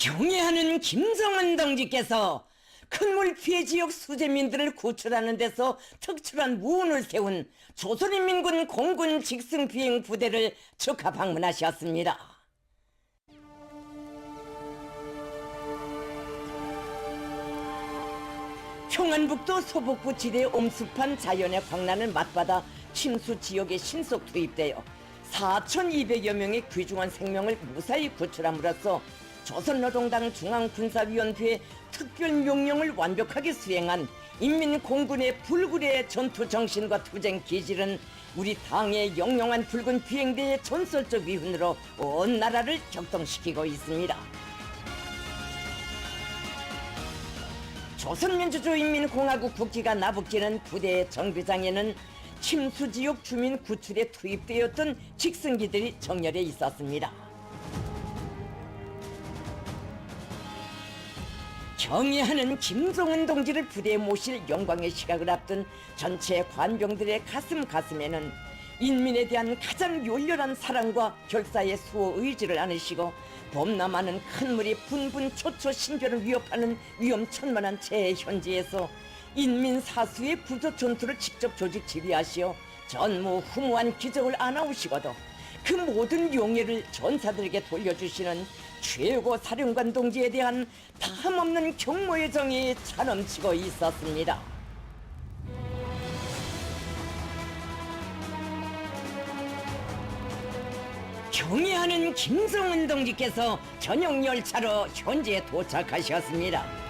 경애하는 김정은 동지께서 큰물 피해 지역 수재민들을 구출하는 데서 특출한 무운을 세운 조선인민군 공군 직승비행 부대를 축하 방문하셨습니다. 평안북도 소복부 지대의 엄습한 자연의 광란을 맞받아 침수 지역에 신속 투입되어 4,200여 명의 귀중한 생명을 무사히 구출함으로써 조선노동당 중앙군사위원회의 특별명령을 완벽하게 수행한 인민공군의 불굴의 전투정신과 투쟁기질은 우리 당의 영영한 붉은 비행대의 전설적 위훈으로 온 나라를 격동시키고 있습니다. 조선민주주의인민공화국 국기가 나부끼는 부대의 정비장에는 침수지역 주민 구출에 투입되었던 직승기들이 정렬해 있었습니다. 경애하는 김정은 동지를 부대에 모실 영광의 시각을 앞둔 전체 관병들의 가슴에는 인민에 대한 가장 열렬한 사랑과 결사의 수호 의지를 안으시고 범람하는 큰 물이 분분 초초 신변을 위협하는 위험천만한 재해 현지에서 인민 사수의 구조 전투를 직접 조직 지휘하시어 전무후무한 기적을 안아오시고도 그 모든 용예를 전사들에게 돌려주시는 최고 사령관 동지에 대한 다함없는 경모의 정이 차넘치고 있었습니다. 경애하는 김정은 동지께서 전용 열차로 현지에 도착하셨습니다.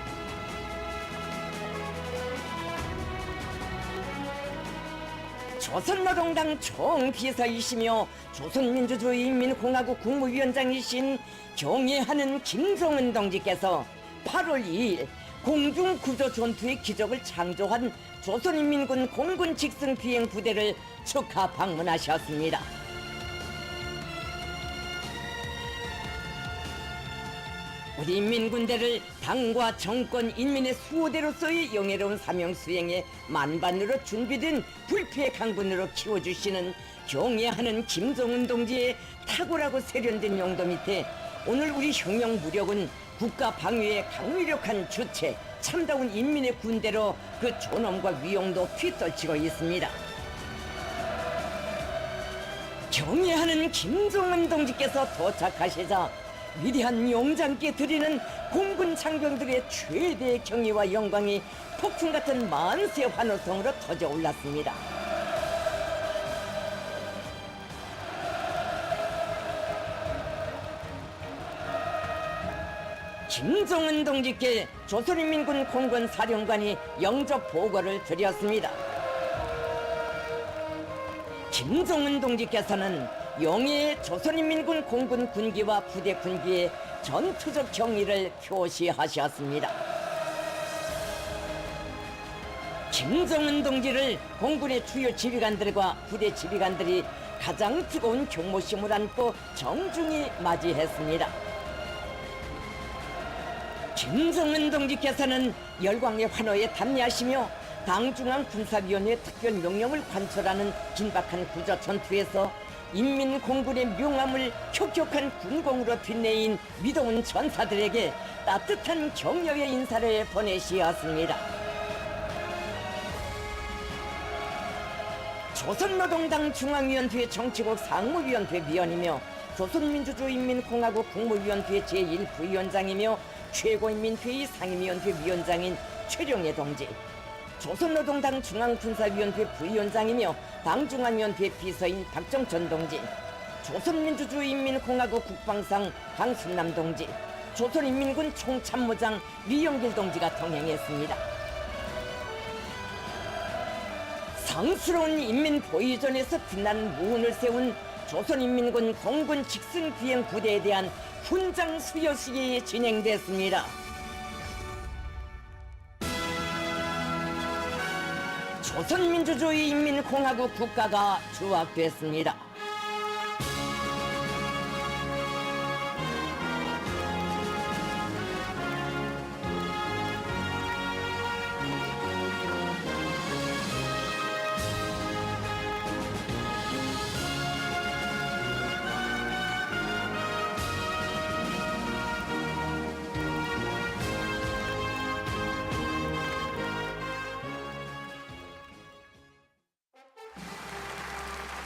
조선노동당 총비서이시며 조선민주주의인민공화국 국무위원장이신 경애하는 김정은 동지께서 8월 2일 공중구조전투의 기적을 창조한 조선인민군 공군 직승비행 부대를 축하 방문하셨습니다. 우리 인민군대를 당과 정권, 인민의 수호대로서의 영예로운 사명 수행에 만반으로 준비된 불피의 강군으로 키워주시는 경애하는 김정은 동지의 탁월하고 세련된 용도 밑에 오늘 우리 혁명 무력은 국가 방위의 강위력한 주체, 참다운 인민의 군대로 그 존엄과 위용도 뒤떨치고 있습니다. 경애하는 김정은 동지께서 도착하시자 위대한 용장께 드리는 공군 장병들의 최대의 경의와 영광이 폭풍 같은 만세 환호성으로 터져 올랐습니다. 김정은 동지께 조선인민군 공군 사령관이 영접 보고를 드렸습니다. 김정은 동지께서는 영예의 조선인민군 공군 군기와 부대 군기의 전투적 경의를 표시하셨습니다. 김정은 동지를 공군의 주요 지휘관들과 부대 지휘관들이 가장 뜨거운 경모심을 안고 정중히 맞이했습니다. 김정은 동지께서는 열광의 환호에 담례하시며 당중앙군사위원회 특별명령을 관철하는 긴박한 구조전투에서 인민공군의 명함을 혁혁한 군공으로 빛내인 믿어온 전사들에게 따뜻한 격려의 인사를 보내시었습니다. 조선노동당 중앙위원회 정치국 상무위원회 위원이며 조선민주주의인민공화국 국무위원회 제1부위원장이며 최고인민회의 상임위원회 위원장인 최룡해 동지, 조선노동당 중앙군사위원회 부위원장이며 당중앙위원회 비서인 박정천 동지, 조선민주주의인민공화국 국방상 강순남 동지, 조선인민군 총참모장 리영길 동지가 동행했습니다. 성스러운 인민 보위전에서 빛나는 무운을 세운 조선인민군 공군 직승비행 부대에 대한 훈장 수여식이 진행됐습니다. 조선민주주의인민공화국 국가가 수확됐습니다.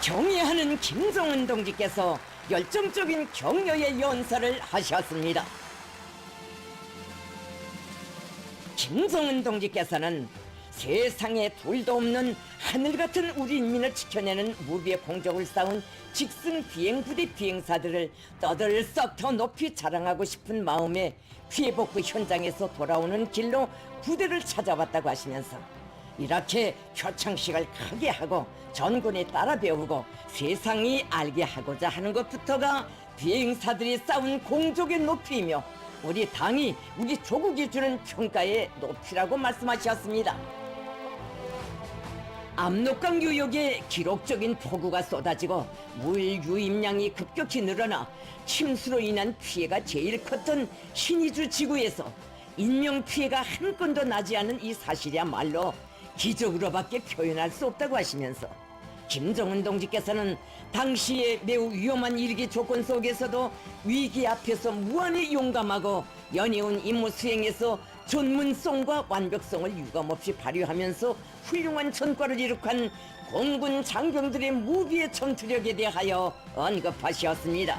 경애하는 김정은 동지께서 열정적인 격려의 연설을 하셨습니다. 김정은 동지께서는 세상에 둘도 없는 하늘 같은 우리 인민을 지켜내는 무비의 공적을 쌓은 직승 비행부대 비행사들을 떠들썩 더 높이 자랑하고 싶은 마음에 피해복구 현장에서 돌아오는 길로 부대를 찾아왔다고 하시면서 이렇게 표창식을 크게 하고 전군이 따라 배우고 세상이 알게 하고자 하는 것부터가 비행사들이 쌓은 공적의 높이이며 우리 당이 우리 조국이 주는 평가의 높이라고 말씀하셨습니다. 압록강 유역에 기록적인 폭우가 쏟아지고 물 유입량이 급격히 늘어나 침수로 인한 피해가 제일 컸던 신의주 지구에서 인명피해가 한 건도 나지 않은 이 사실이야말로 기적으로밖에 표현할 수 없다고 하시면서 김정은 동지께서는 당시에 매우 위험한 일기 조건 속에서도 위기 앞에서 무한히 용감하고 연이은 임무 수행에서 전문성과 완벽성을 유감없이 발휘하면서 훌륭한 전과를 이룩한 공군 장병들의 무비의 전투력에 대하여 언급하셨습니다.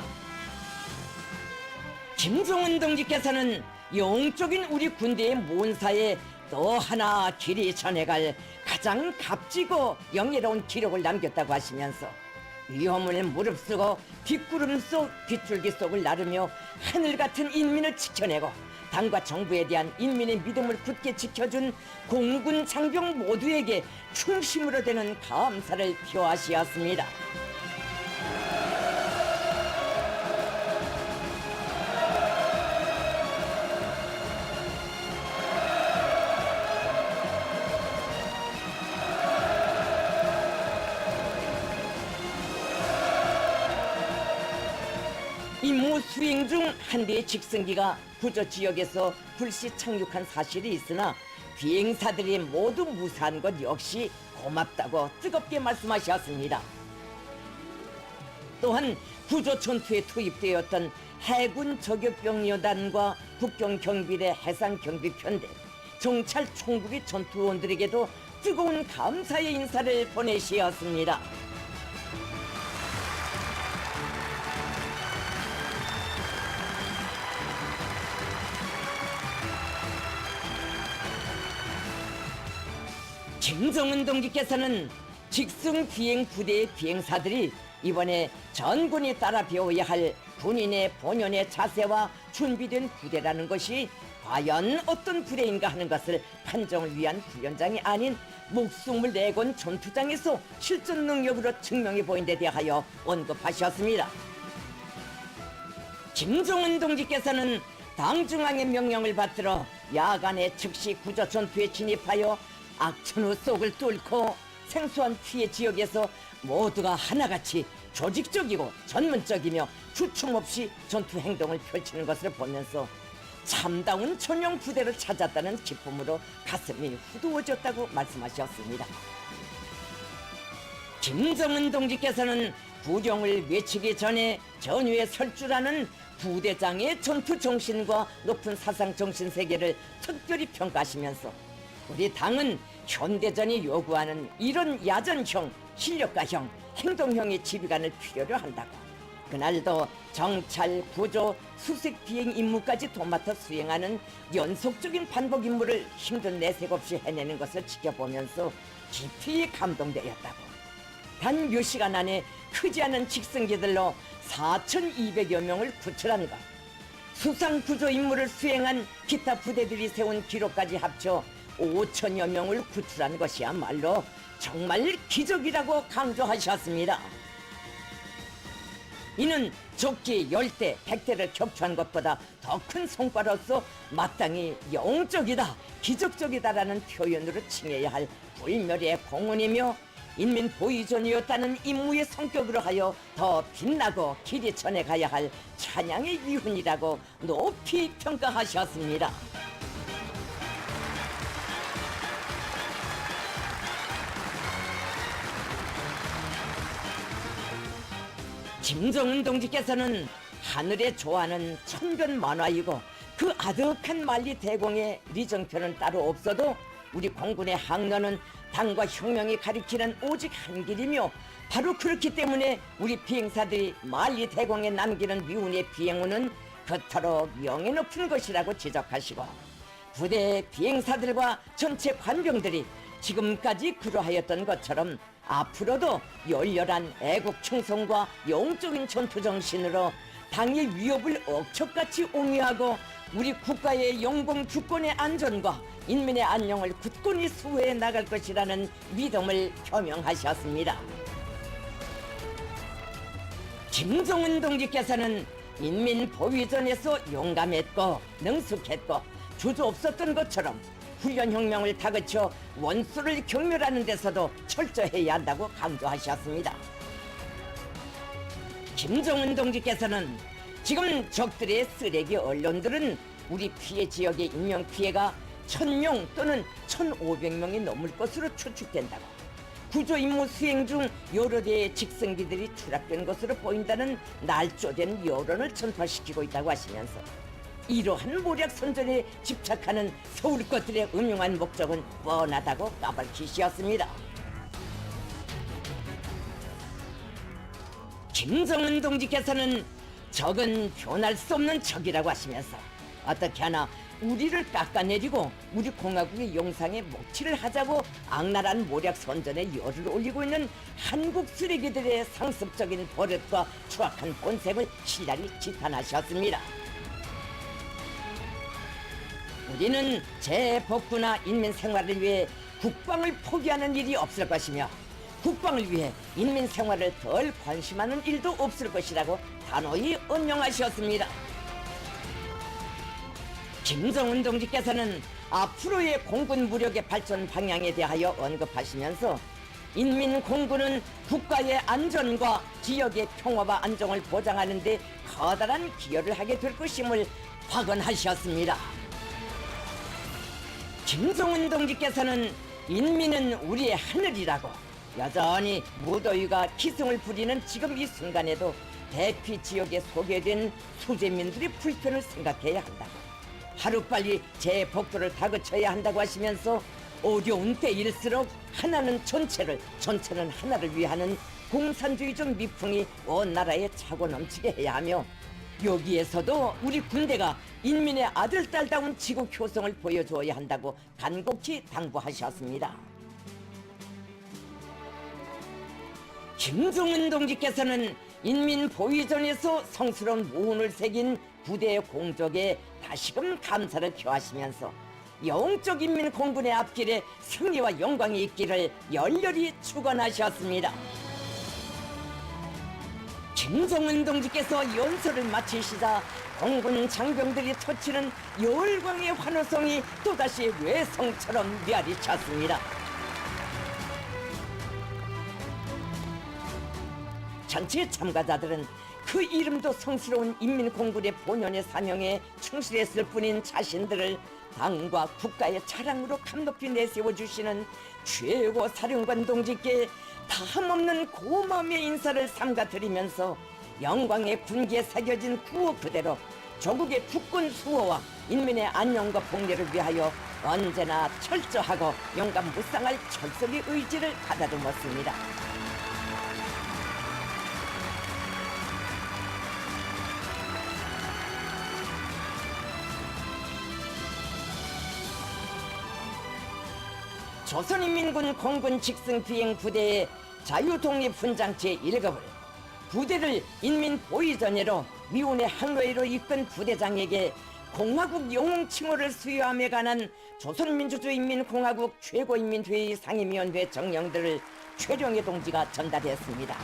김정은 동지께서는 영적인 우리 군대의 몬사에 또 하나 길이 전해갈 가장 값지고 영예로운 기록을 남겼다고 하시면서 위험을 무릅쓰고 빗구름 속 빗줄기 속을 나르며 하늘 같은 인민을 지켜내고 당과 정부에 대한 인민의 믿음을 굳게 지켜준 공군 장병 모두에게 충심으로 되는 감사를 표하시었습니다. 임무 수행 중 한 대의 직승기가 구조 지역에서 불시 착륙한 사실이 있으나 비행사들이 모두 무사한 것 역시 고맙다고 뜨겁게 말씀하셨습니다. 또한 구조 전투에 투입되었던 해군 저격병여단과 국경경비대 해상경비편대, 정찰 총국의 전투원들에게도 뜨거운 감사의 인사를 보내시었습니다. 김정은 동지께서는 직승 비행 부대의 비행사들이 이번에 전군이 따라 배워야 할 군인의 본연의 자세와 준비된 부대라는 것이 과연 어떤 부대인가 하는 것을 판정을 위한 훈련장이 아닌 목숨을 내건 전투장에서 실전 능력으로 증명해 보인 데 대하여 언급하셨습니다. 김정은 동지께서는 당 중앙의 명령을 받들어 야간에 즉시 구조 전투에 진입하여 악천후 속을 뚫고 생소한 피해 지역에서 모두가 하나같이 조직적이고 전문적이며 주춤 없이 전투 행동을 펼치는 것을 보면서 참다운 전용 부대를 찾았다는 기쁨으로 가슴이 후두어졌다고 말씀하셨습니다. 김정은 동지께서는 부령을 외치기 전에 전위에 설 줄 아는 부대장의 전투 정신과 높은 사상 정신 세계를 특별히 평가하시면서 우리 당은 현대전이 요구하는 이런 야전형, 실력가형, 행동형의 지휘관을 필요로 한다고. 그날도 정찰, 구조, 수색 비행 임무까지 도맡아 수행하는 연속적인 반복 임무를 힘든 내색 없이 해내는 것을 지켜보면서 깊이 감동되었다고. 단 몇 시간 안에 크지 않은 직승기들로 4,200여 명을 구출한 것, 수상 구조 임무를 수행한 기타 부대들이 세운 기록까지 합쳐 5천여 명을 구출한 것이야말로 정말 기적이라고 강조하셨습니다. 이는 적기 10대, 100대를 격추한 것보다 더 큰 성과로서 마땅히 영적이다, 기적적이다라는 표현으로 칭해야 할 불멸의 공헌이며 인민 보위전이었다는 임무의 성격으로 하여 더 빛나고 길이 전해가야 할 찬양의 위훈이라고 높이 평가하셨습니다. 김정은 동지께서는 하늘의 조화는 천변만화이고 그 아득한 만리 대공의 리정표는 따로 없어도 우리 공군의 항로는 당과 혁명이 가리키는 오직 한 길이며 바로 그렇기 때문에 우리 비행사들이 만리 대공에 남기는 미운의 비행운은 그토록 명예 높은 것이라고 지적하시고 부대 비행사들과 전체 관병들이 지금까지 그러하였던 것처럼 앞으로도 열렬한 애국 충성과 영적인 전투 정신으로 당의 위협을 억척같이 옹위하고 우리 국가의 영공 주권의 안전과 인민의 안녕을 굳건히 수호해 나갈 것이라는 믿음을 표명하셨습니다. 김정은 동지께서는 인민 보위전에서 용감했고 능숙했고 주저 없었던 것처럼 훈련혁명을 다그쳐 원수를 경멸하는 데서도 철저해야 한다고 강조하셨습니다. 김정은 동지께서는 지금 적들의 쓰레기 언론들은 우리 피해 지역의 인명피해가 1000명 또는 1500명이 넘을 것으로 추측된다고, 구조임무 수행 중 여러 대의 직승기들이 추락된 것으로 보인다는 날조된 여론을 전파시키고 있다고 하시면서 이러한 모략 선전에 집착하는 서울 것들의 음흉한 목적은 뻔하다고 까발키시었습니다. 김정은 동지께서는 적은 변할 수 없는 적이라고 하시면서 어떻게 하나 우리를 깎아내리고 우리 공화국의 용상에 목치를 하자고 악랄한 모략 선전에 열을 올리고 있는 한국 쓰레기들의 상습적인 버릇과 추악한 본색을 신랄히 지탄하셨습니다. 우리는 재복구나 인민 생활을 위해 국방을 포기하는 일이 없을 것이며 국방을 위해 인민 생활을 덜 관심하는 일도 없을 것이라고 단호히 언명하셨습니다. 김정은 동지께서는 앞으로의 공군 무력의 발전 방향에 대하여 언급하시면서 인민 공군은 국가의 안전과 지역의 평화와 안정을 보장하는 데 커다란 기여를 하게 될 것임을 확언하셨습니다. 김정은 동지께서는 인민은 우리의 하늘이라고 여전히 무더위가 기승을 부리는 지금 이 순간에도 대피 지역에 소개된 수재민들의 불편을 생각해야 한다고, 하루빨리 재복구를 다그쳐야 한다고 하시면서 어려운 때일수록 하나는 전체를, 전체는 하나를 위하는 공산주의적 미풍이 온 나라에 차고 넘치게 해야 하며 여기에서도 우리 군대가 인민의 아들, 딸다운 지국 효성을 보여줘야 한다고 간곡히 당부하셨습니다. 김정은 동지께서는 인민 보위전에서 성스러운 무훈을 새긴 부대의 공적에 다시금 감사를 표하시면서 영적 인민 공군의 앞길에 승리와 영광이 있기를 열렬히 축원하셨습니다. 김정은 동지께서 연설을 마치시자 공군 장병들이 터치는 열광의 환호성이 또다시 외성처럼 메아리쳤습니다. 전체 참가자들은 그 이름도 성스러운 인민공군의 본연의 사명에 충실했을 뿐인 자신들을 당과 국가의 자랑으로 감높이 내세워주시는 최고 사령관 동지께 다함없는 고마움의 인사를 삼가드리면서 영광의 군기에 새겨진 구호 그대로 조국의 주권 수호와 인민의 안녕과 복리를 위하여 언제나 철저하고 영감무쌍할 철석의 의지를 가다듬었습니다. 조선인민군 공군 직승비행 부대의 자유독립훈장 제1급을 부대를 인민보위전예로 미운의 항로회로 이끈 부대장에게 공화국 영웅칭호를 수여함에 관한 조선민주주의인민공화국 최고인민회의 상임위원회 정령들을 최룡해 동지가 전달했습니다.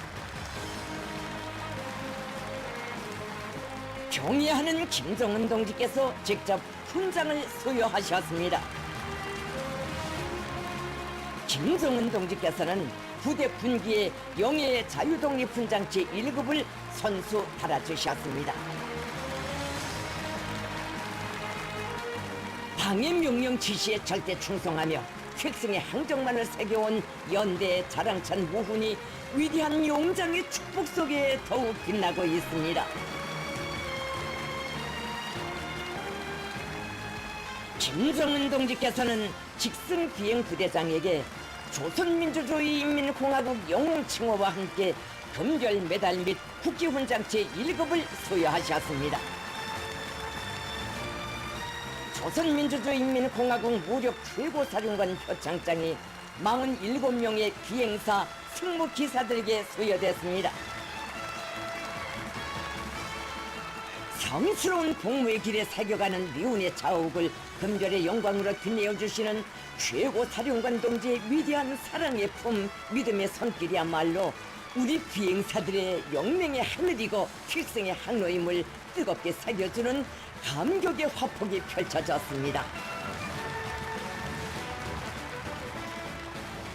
경의하는 김정은 동지께서 직접 훈장을 수여하셨습니다. 김정은 동지께서는 부대 군기에 영예의 자유독립훈장 제1급을 선수 달아주셨습니다. 당의 명령 지시에 절대 충성하며 획승의 항적만을 새겨온 연대의 자랑찬 무훈이 위대한 용장의 축복 속에 더욱 빛나고 있습니다. 김정은 동지께서는 직승비행 부대장에게 조선민주주의 인민공화국 영웅칭호와 함께 금별 메달 및 국기훈장 제1급을 수여하셨습니다. 조선민주주의 인민공화국 무력 최고사령관 표창장이 47명의 비행사 승무기사들에게 수여됐습니다. 성스러운 복무의 길에 새겨가는 미운의 자욱을 금별의 영광으로 빛내어주시는 최고사령관 동지의 위대한 사랑의 품, 믿음의 손길이야말로 우리 비행사들의 영맹의 하늘이고 필승의 항로임을 뜨겁게 새겨주는 감격의 화폭이 펼쳐졌습니다.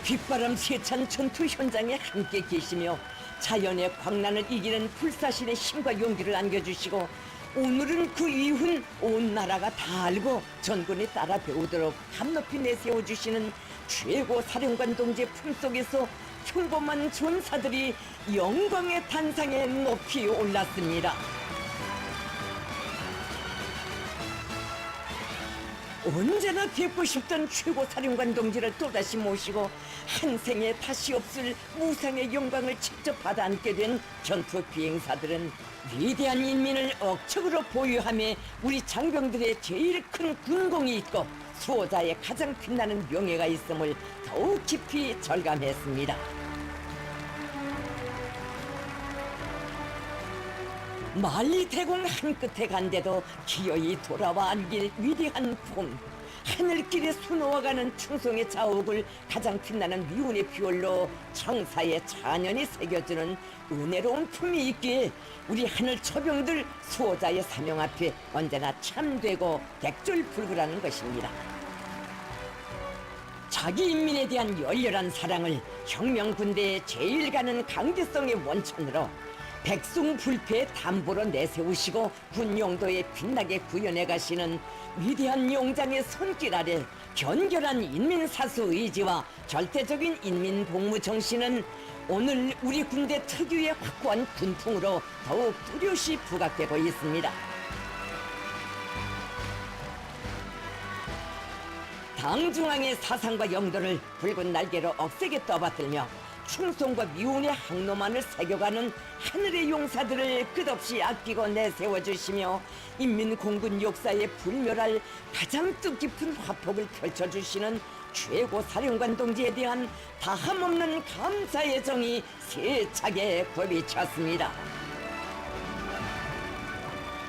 빗바람 세찬 전투 현장에 함께 계시며 자연의 광란을 이기는 불사신의 힘과 용기를 안겨주시고 오늘은 그 이윤 온 나라가 다 알고 전군이 따라 배우도록 한높이 내세워주시는 최고 사령관 동지의 품속에서 평범한 전사들이 영광의 단상에 높이 올랐습니다. 언제나 뵙고 싶던 최고사령관 동지를 또다시 모시고 한 생에 다시 없을 무상의 영광을 직접 받아 안게 된 전투 비행사들은 위대한 인민을 억척으로 보유하며 우리 장병들의 제일 큰 군공이 있고 수호자의 가장 빛나는 명예가 있음을 더욱 깊이 절감했습니다. 만리대공 한 끝에 간데도 기어이 돌아와 안길 위대한 품, 하늘길에 수놓아가는 충성의 자욱을 가장 빛나는 미운의 비올로 청사의 찬연히 새겨주는 은혜로운 품이 있기에 우리 하늘 초병들 수호자의 사명 앞에 언제나 참되고 객졸불구라는 것입니다. 자기 인민에 대한 열렬한 사랑을 혁명군대의 제일 가는 강대성의 원천으로 백승불패의 담보로 내세우시고 군 용도에 빛나게 구현해 가시는 위대한 용장의 손길 아래 견결한 인민사수 의지와 절대적인 인민복무 정신은 오늘 우리 군대 특유의 확고한 군풍으로 더욱 뚜렷이 부각되고 있습니다. 당중앙의 사상과 영도를 붉은 날개로 억세게 떠받들며 충성과 미운의 항로만을 새겨가는 하늘의 용사들을 끝없이 아끼고 내세워주시며 인민공군 역사에 불멸할 가장 뜻깊은 화폭을 펼쳐주시는 최고 사령관 동지에 대한 다함없는 감사의 정이 세차게 굴비쳤습니다.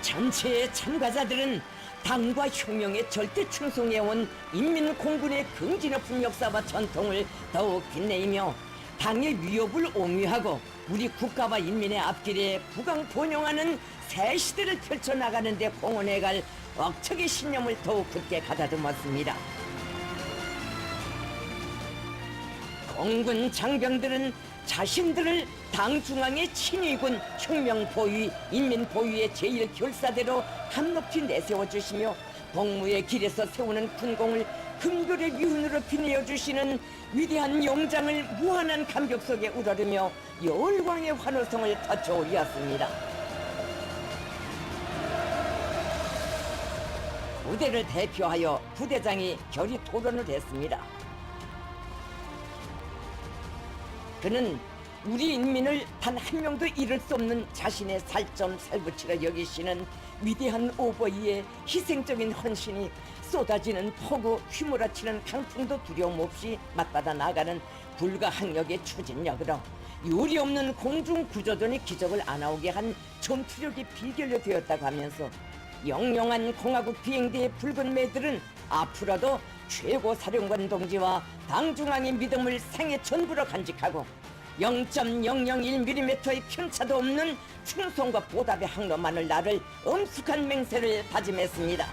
전체의 참가자들은 당과 혁명에 절대 충성해온 인민공군의 긍지 높은 역사와 전통을 더욱 빛내며 당의 위협을 옹위하고 우리 국가와 인민의 앞길에 부강번영하는 새 시대를 펼쳐나가는 데 공헌해갈 억척의 신념을 더욱 굳게 가다듬었습니다. 공군 장병들은 자신들을 당 중앙의 친위군 혁명 보위, 인민 보위의 제일 결사대로 감높이 내세워주시며 복무의 길에서 세우는 군공을 금별의 미운으로 빛내어 주시는 위대한 용장을 무한한 감격 속에 우러르며 열광의 환호성을 터쳐올렸습니다. 부대를 대표하여 부대장이 결의 토론을 했습니다. 그는 우리 인민을 단 한 명도 잃을 수 없는 자신의 살점 살붙이라 여기시는 위대한 오버이의 희생적인 헌신이 쏟아지는 폭우 휘몰아치는 강풍도 두려움 없이 맞받아 나가는 불가항력의 추진력으로 유리없는 공중구조전의 기적을 안아오게 한 전투력이 비결로 되었다고 하면서 영영한 공화국 비행대의 붉은 매들은 앞으로도 최고 사령관 동지와 당중앙의 믿음을 생애 전부로 간직하고 0.001mm의 편차도 없는 충성과 보답의 항로만을 나를 엄숙한 맹세를 다짐했습니다.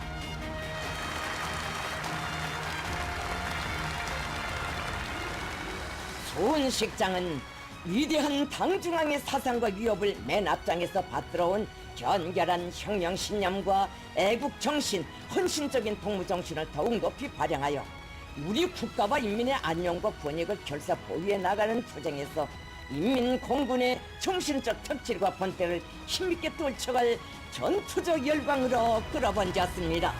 소은식장은 위대한 당중앙의 사상과 위협을 맨 앞장에서 받들어온 견결한 혁명 신념과 애국 정신, 헌신적인 복무 정신을 더욱 높이 발扬하여 우리 국가와 인민의 안녕과 권익을 결사 보위해 나가는 투쟁에서 인민공군의 정신적 특질과 본때를 힘있게 떨쳐갈 전투적 열광으로 끌어번졌습니다.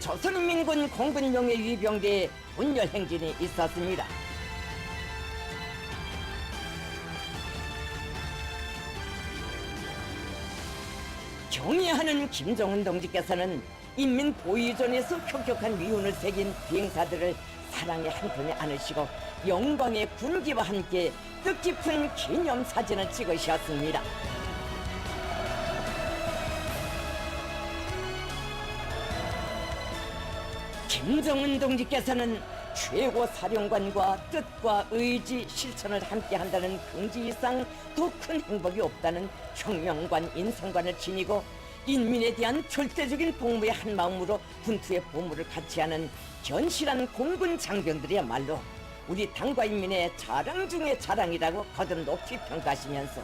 조선인민군 공군명예위병대의 분열 행진이 있었습니다. 경애하는 김정은 동지께서는 인민 보위전에서 혁혁한 위훈을 새긴 비행사들을 사랑의 한편에 안으시고 영광의 군기와 함께 뜻깊은 기념사진을 찍으셨습니다. 김정은 동지께서는 최고 사령관과 뜻과 의지, 실천을 함께한다는 긍지 이상 더 큰 행복이 없다는 혁명관 인생관을 지니고 인민에 대한 절대적인 복무의 한 마음으로 분투의 보물을 같이 하는 견실한 공군 장병들이야말로 우리 당과 인민의 자랑 중의 자랑이라고 거듭 높이 평가하시면서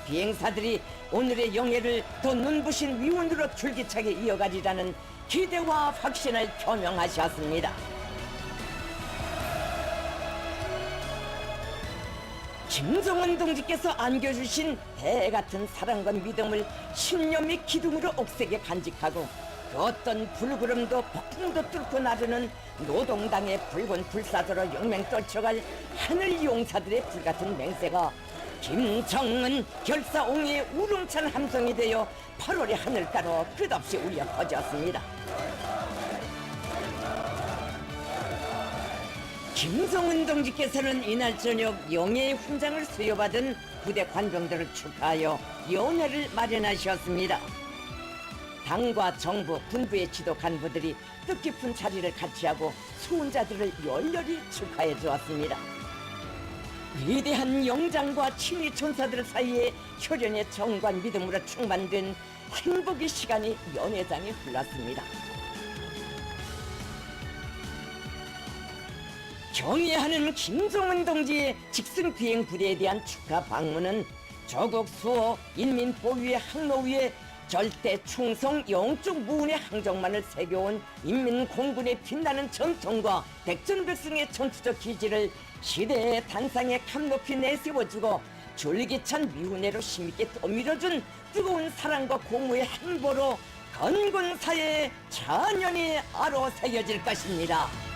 비행사들이 오늘의 영예를 더 눈부신 위훈으로 줄기차게 이어가리라는 기대와 확신을 표명하셨습니다. 김정은 동지께서 안겨주신 대같은 사랑과 믿음을 신념 및 기둥으로 억세게 간직하고 그 어떤 불구름도 폭풍도 뚫고 나르는 노동당의 붉은 불사조로 영맹 떨쳐갈 하늘 용사들의 불같은 맹세가 김정은 결사옹의 우렁찬 함성이 되어 8월의 하늘가로 끝없이 울려 퍼졌습니다. 김정은 동지께서는 이날 저녁 영예의 훈장을 수여받은 부대 관병들을 축하하여 연회를 마련하셨습니다. 당과 정부, 군부의 지도 간부들이 뜻깊은 자리를 같이하고 수훈자들을 열렬히 축하해 주었습니다. 위대한 영장과 친위 천사들 사이에 혈연의 정과 믿음으로 충만된 행복의 시간이 연회장에 흘렀습니다. 경애하는 김정은 동지의 직승 비행 부대에 대한 축하 방문은 조국 수호 인민 보위의 항로 위에 절대 충성 영적 무운의 항정만을 새겨온 인민공군의 빛나는 전통과 백전백승의 전투적 기질을 시대의 단상에 감높이 내세워주고 줄기찬 미운애로 힘있게 떠밀어준 뜨거운 사랑과 공무의 행보로 건군사의 찬연히 아로 새겨질 것입니다.